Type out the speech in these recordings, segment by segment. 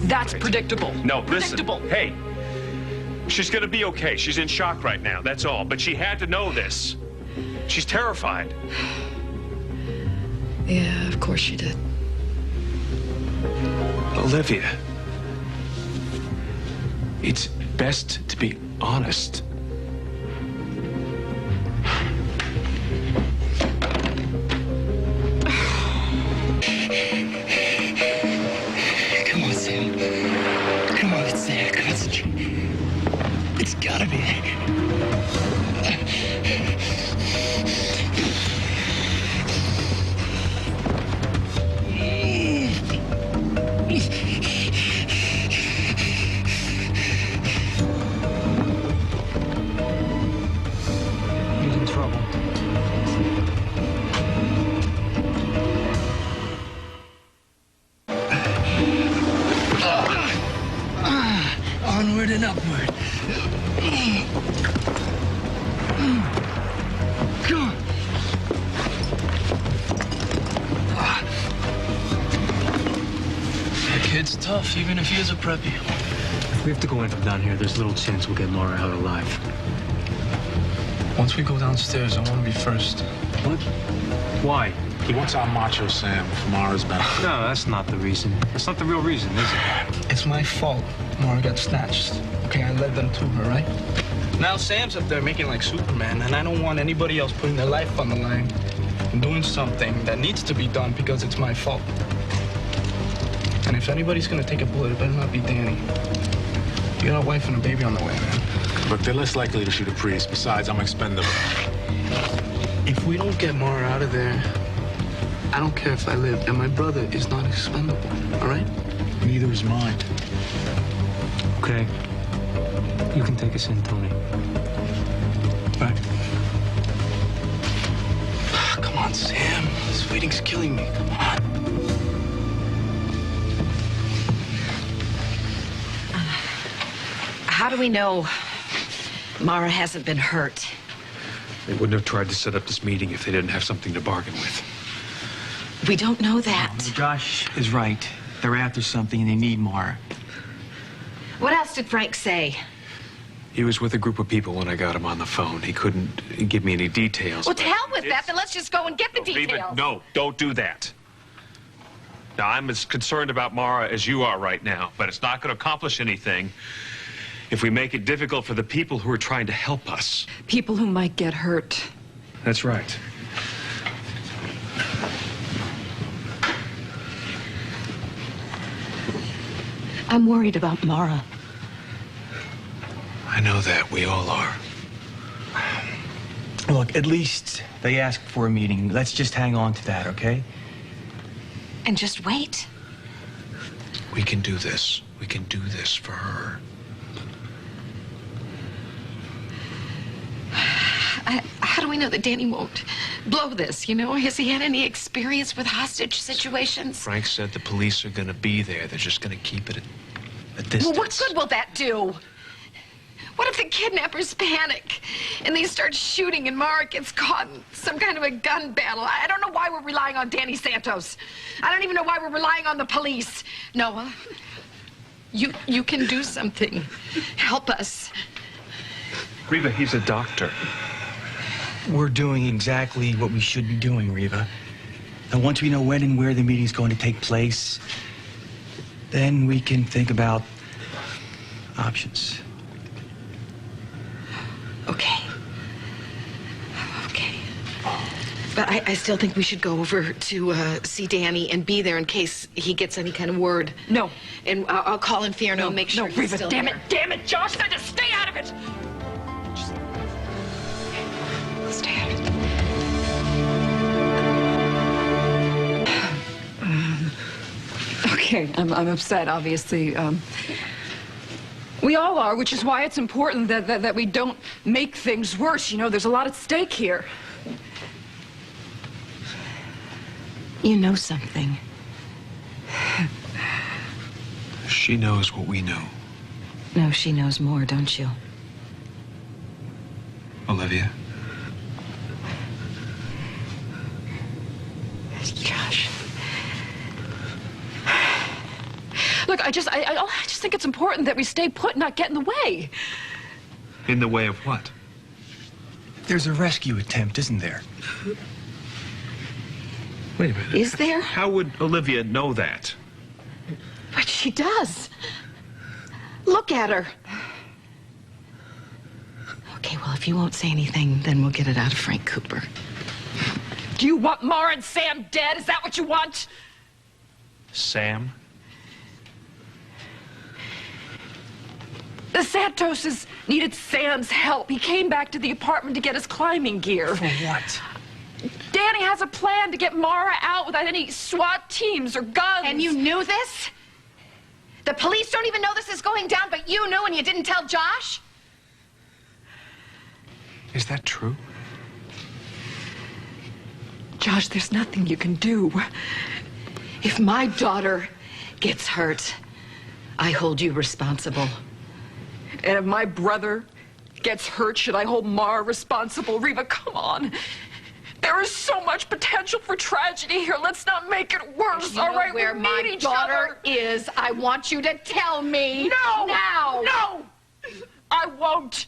That's predictable. No, predictable. Listen. Hey, she's gonna be okay. She's in shock right now, that's all. But she had to know this. She's terrified. Yeah, of course she did. Olivia, it's best to be honest. Come on, Sam. Come on, let's say it. Concentrate. It's gotta be. He's in trouble. Onward and upward. Come on. The kid's tough, even if he is a preppy. If we have to go in from down here, there's little chance we'll get Marah out alive. Once we go downstairs, I want to be first. What? Why? He wants our macho Sam for Marah's benefit. No, that's not the reason. That's not the real reason, is it? It's my fault Marah got snatched. Okay, I led them to her, right? Now Sam's up there making like Superman, and I don't want anybody else putting their life on the line and doing something that needs to be done because it's my fault. And if anybody's gonna take a bullet, it better not be Danny. You got a wife and a baby on the way, man. Look, they're less likely to shoot a priest. Besides, I'm expendable. If we don't get Marah out of there, I don't care if I live, and my brother is not expendable, all right? Neither is mine. Okay. You can take us in, Tony. Right. Come on, Sam. This waiting's killing me. Come on. How do we know Marah hasn't been hurt? They wouldn't have tried to set up this meeting if they didn't have something to bargain with. We don't know that. Josh is right. They're after something and they need Marah. What else did Frank say? He was with a group of people when I got him on the phone. He couldn't give me any details. Well, to hell with that. Then let's just go and get the details. Reva, no, don't do that. Now, I'm as concerned about Marah as you are right now, but it's not going to accomplish anything if we make it difficult for the people who are trying to help us. People who might get hurt. That's right. I'm worried about Marah. I know that. We all are. Look, at least they asked for a meeting. Let's just hang on to that, okay? And just wait. We can do this. We can do this for her. How do we know that Danny won't blow this, you know? Has he had any experience with hostage situations? Frank said the police are going to be there. They're just going to keep it at a distance. Well, what good will that do? What if the kidnappers panic and they start shooting and Marah gets caught in some kind of a gun battle? I don't know why we're relying on Danny Santos. I don't even know why we're relying on the police. Noah, you can do something. Help us. Reva, he's a doctor. We're doing exactly what we should be doing, Reva. And once we know when and where the meeting's going to take place, then we can think about options. Okay. Okay. But I still think we should go over to see Danny and be there in case he gets any kind of word. No. And I'll call Inferno and make sure he's Reva, still damn there. it, damn it, Josh said to stay out of it! Stay out of it. Okay, I'm upset, obviously. We all are, which is why it's important that we don't make things worse. You know, there's a lot at stake here. You know something. She knows what we know. No, she knows more, don't you? Olivia? Josh. Look, Look, I just think it's important that we stay put and not get in the way. In the way of what? There's a rescue attempt, isn't there? Wait a minute. Is there? How would Olivia know that? But she does. Look at her. Okay, well, if you won't say anything, then we'll get it out of Frank Cooper. Do you want Marah and Sam dead? Is that what you want? Sam? The Santoses needed Sam's help. He came back to the apartment to get his climbing gear. For what? Danny has a plan to get Marah out without any SWAT teams or guns. And you knew this? The police don't even know this is going down, but you knew and you didn't tell Josh? Is that true? Josh, there's nothing you can do. If my daughter gets hurt, I hold you responsible. And if my brother gets hurt, should I hold Marah responsible? Reva, come on. There is so much potential for tragedy here. Let's not make it worse, You all know right? where We my need each daughter other. is. I want you to tell me. No! Now! No! I won't.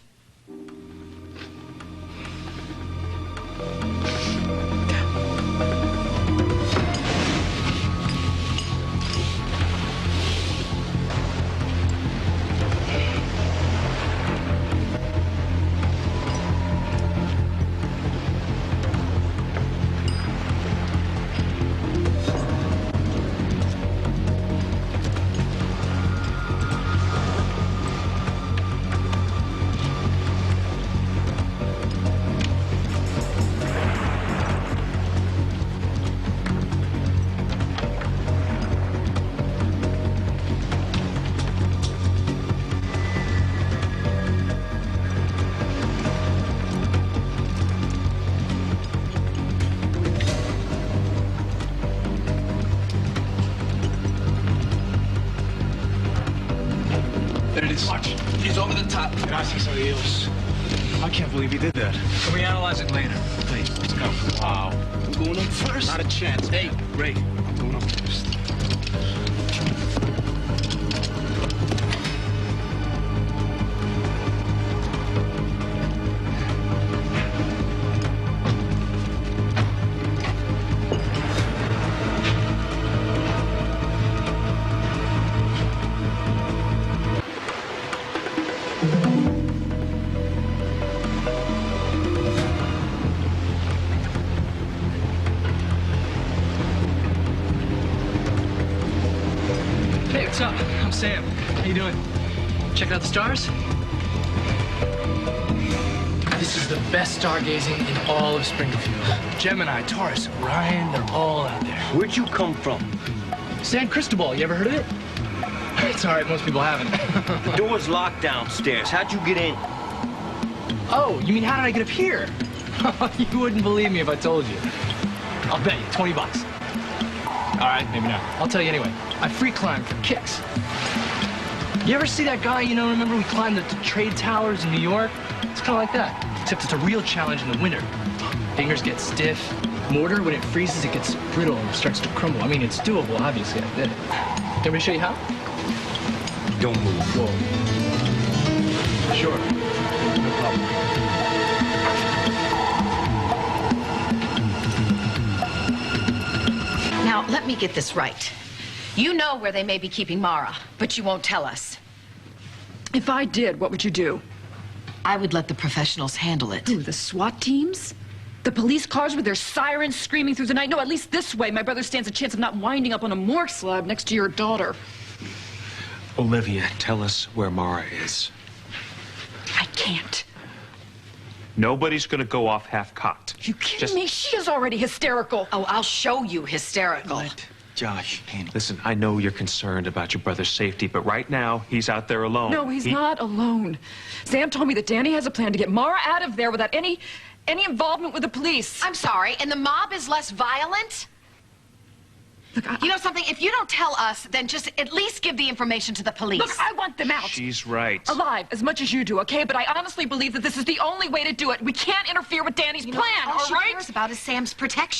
There it is. Watch. He's over the top. Gracias a Dios. I can't believe he did that. Can we analyze it later? Please, let's go. Wow. I'm going up first. Not a chance. Hey, Ray, I'm going up first. Hey, what's up? I'm Sam. How you doing? Checking out the stars? This is the best stargazing in all of Springfield. Gemini, Taurus, Orion, they're all out there. Where'd you come from? San Cristobal, you ever heard of it? It's all right, most people haven't. The door's locked downstairs. How'd you get in? Oh, you mean how did I get up here? You wouldn't believe me if I told you. I'll bet you, 20 bucks. All right, maybe not. I'll tell you anyway. I free climbed for kicks. You ever see that guy, remember we climbed the trade towers in New York? It's kind of like that, except it's a real challenge in the winter. Fingers get stiff. Mortar, when it freezes, it gets brittle and starts to crumble. I mean, it's doable, obviously. I did it. Want me to show you how? Don't move. Whoa. Sure. No problem. Now, let me get this right. You know where they may be keeping Marah, but you won't tell us. If I did, what would you do? I would let the professionals handle it. Ooh, the SWAT teams? The police cars with their sirens screaming through the night? No, at least this way, my brother stands a chance of not winding up on a morgue slab next to your daughter. Olivia, tell us where Marah is. I can't. Nobody's going to go off half-cocked. You kidding me? She is already hysterical. Oh, I'll show you hysterical. Let Josh handle it. Listen, I know you're concerned about your brother's safety, but right now, he's out there alone. No, he's not alone. Sam told me that Danny has a plan to get Marah out of there without any involvement with the police. I'm sorry, and the mob is less violent? Look, You know something? If you don't tell us, then just at least give the information to the police. Look, I want them out. She's right. Alive, as much as you do, okay? But I honestly believe that this is the only way to do it. We can't interfere with Danny's plan, all all she right? cares about is Sam's protection.